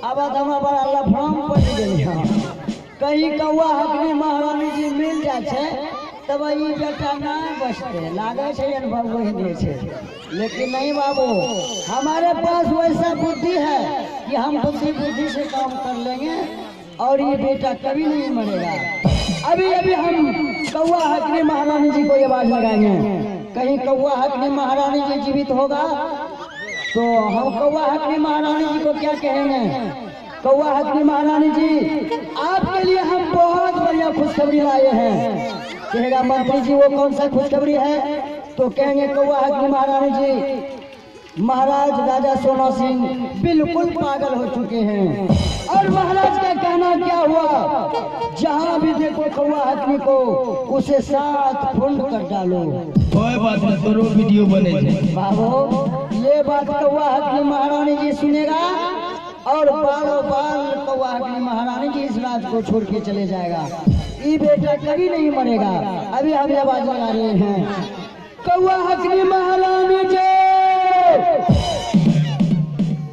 अब हम बड़ा लफड़ाम पड़ गए। कहीं कौआ हकनी महारानी जी मिल जाए तब ये बेटा नहीं बचते, लागे छे अनुभव वही दे छे। लेकिन नहीं बाबू, हमारे पास वैसा बुद्धि है कि हम बुद्धि से काम कर लेंगे और ये बेटा कभी नहीं मरेगा। अभी अभी हम कौआ हकनी महारानी जी को ये आवाज लगाएंगे। कहीं कौआ हकनी महारानी जी जीवित होगा तो हम कौआ हकनी महारानी जी को क्या कहेंगे? कौआ हकनी महारानी जी, आपके लिए हम बहुत बढ़िया खुशखबरी लाए हैं। कहेगा मंत्री जी वो कौन सा खुशखबरी है? तो कहेंगे कौआ हकनी महारानी जी, महाराज राजा सोना सिंह बिल्कुल पागल हो चुके हैं और महाराज का कहना क्या हुआ, जहाँ भी देखो कौआ हकनी को उसे 7 फुंड कर डालो। कोई बात नहीं, तो वीडियो बने बाबू ये बात कौआ हकनी महारानी जी सुनेगा और बालों बाल कौआ हकनी महारानी जी इस रात को छोड़ के चले जाएगा। ये बेटा कभी नहीं मरेगा। अभी हम आवाज लगा रहे हैं, कौआ हकनी महारानी जी,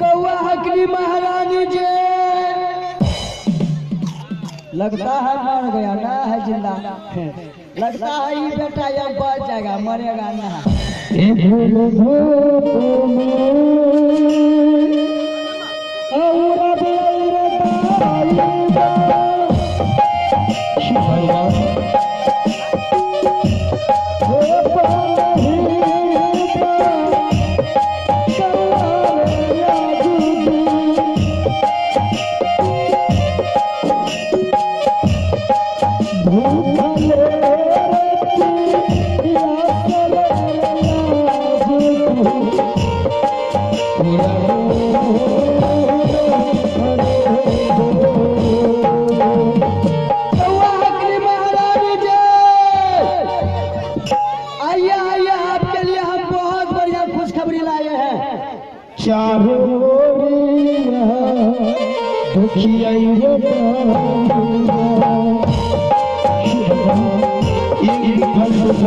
कौआ हकनी महारानी जी। लगता है मर गया, ना है जिंदा। लगता है ये बेटा यहाँ बच जाएगा, मरेगा ना।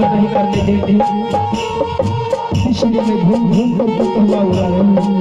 नहीं करने देते, इसलिए मैं घूम घूम कर कहवा उड़ा रहा हूँ।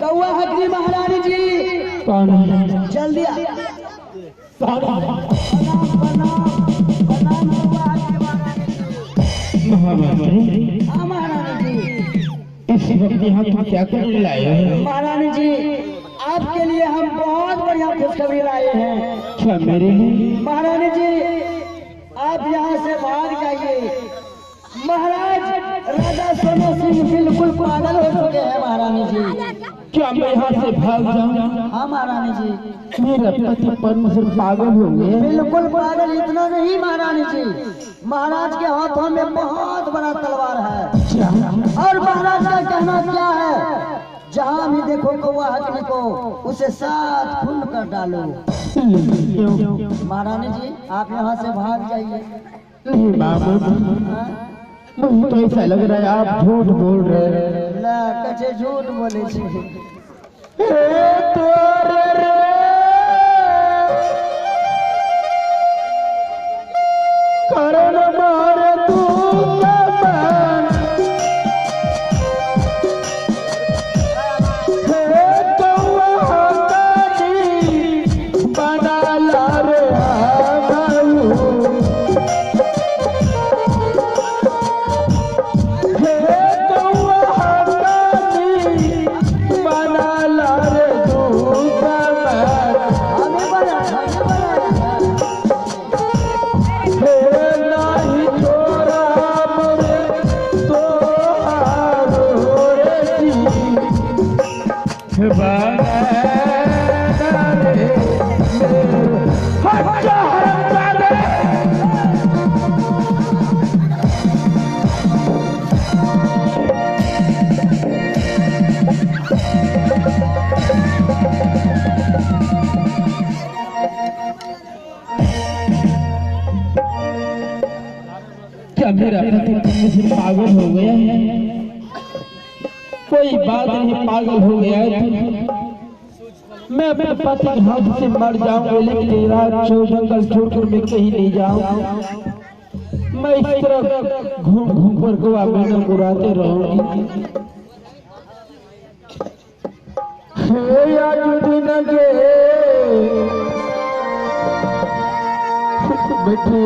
कौआ हकनी महारानी जी जल्दी महारानी जी, इस वक्त यहाँ तुम क्या करने लाए हो? महारानी जी आपके लिए हम बहुत बढ़िया खुशखबरी लाए हैं। अच्छा मेरे लिए? महारानी जी आप यहाँ से भाग जाइए। महाराज राजा सोना सिंह बिल्कुल पागल हो चुके हैं महारानी जी। क्या मैं यहाँ से भाग जाऊँ? हाँ महारानी जी, मेरे पति परमेश्वर पागल हो गए। बिल्कुल पागल इतना नहीं महारानी जी, महाराज के हाथों में बहुत बड़ा तलवार है और महाराज का कहना क्या है, जहाँ भी देखो कौआ हकनी को उसे 7 फुंड कर डालो। महारानी जी आप यहाँ से भाग जाइए। नहीं बाबू, तो ऐसा लग रहा है आप झूठ बोल रहे हैं। ला कचे झूठ बोले छी। क्या मेरा पति मुझसे पागल हो गया है? कोई बात नहीं, पागल हो गया है। मैं अपने पति के हाथ से मर जाऊंगा, लेकिन ये रात जंगल छोड़कर मैं कहीं नहीं जाऊंगा। मैं इस तरह घूम घूम कर गोवा मैडम उड़ाते रहूंगी। आज दिन के बैठी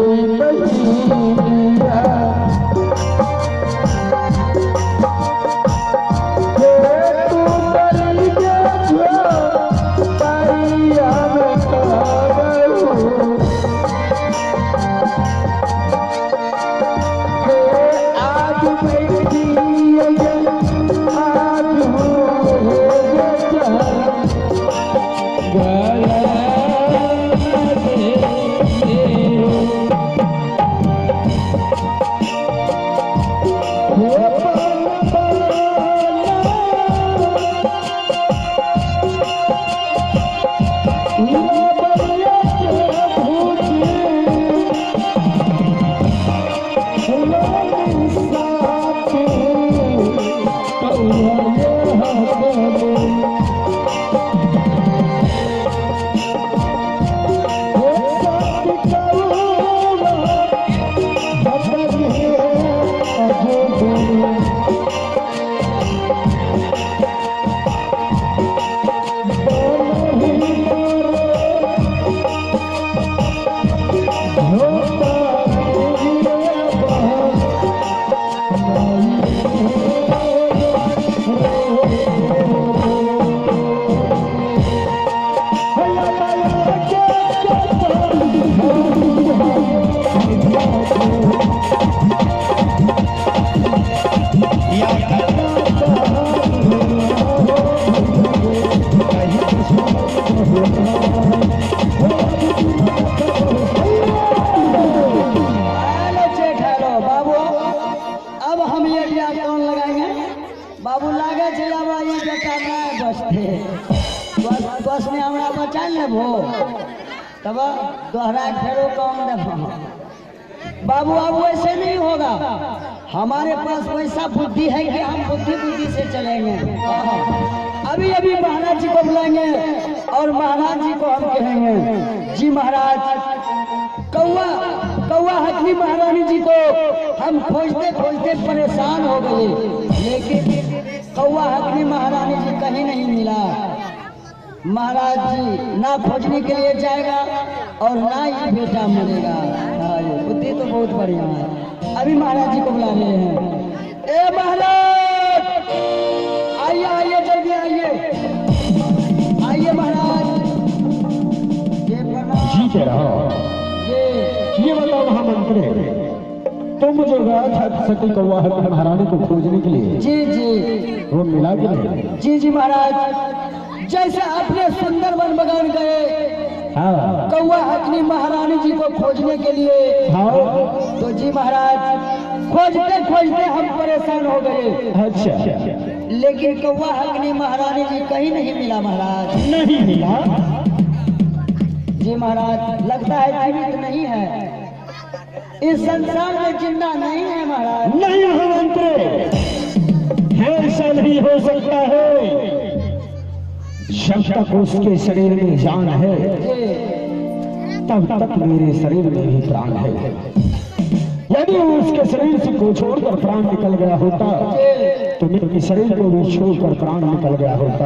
बाबू लागे छे अब ये बेटा नहीं बचते बस में हमरा बचा लेबो तब दोहरा फेरो कौन देबो। बाबू अब वैसे नहीं होगा, हमारे पास वैसा बुद्धि है कि हम बुद्धि से चलेंगे। अभी अभी महाराज जी को बुलाएंगे और महाराज जी को हम कहेंगे, जी महाराज कौआ हकनी महारानी जी को हम खोजते खोजते परेशान हो गए, लेकिन कौआ हकनी महारानी जी कहीं नहीं मिला। महाराज जी ना खोजने के लिए जाएगा और ना ही बेटा मिलेगा। बुद्धि तो बहुत बढ़िया है। अभी महाराज जी को बुला रहे हैं। ए महाराज आइए आइए जल्दी आइए आइए महाराज। जी कह रहा हूँ, ये बताओ महामंत्री, तुम मुझे गया था सती कौआ हकनी महारानी को खोजने के लिए? जी जी। वो मिला कि नहीं? जी जी महाराज, जैसे अपने सुंदर वन बगान गए हाँ कौआ हकनी महारानी जी को खोजने के लिए, हाँ तो जी महाराज खोजते खोजते हम परेशान हो गए। अच्छा, लेकिन कौआ हकनी महारानी जी कहीं नहीं मिला महाराज। नहीं मिला? जी महाराज, लगता है जीवित नहीं है, इस संसार में जिंदा नहीं है महाराज। नहीं महामंत्री, ऐसा नहीं हो सकता है। जब तक उसके शरीर में जान है तब तक मेरे शरीर में भी प्राण है। यदि उसके शरीर से को छोड़कर प्राण निकल गया होता तो मेरे शरीर को भी छोड़कर प्राण निकल गया होता।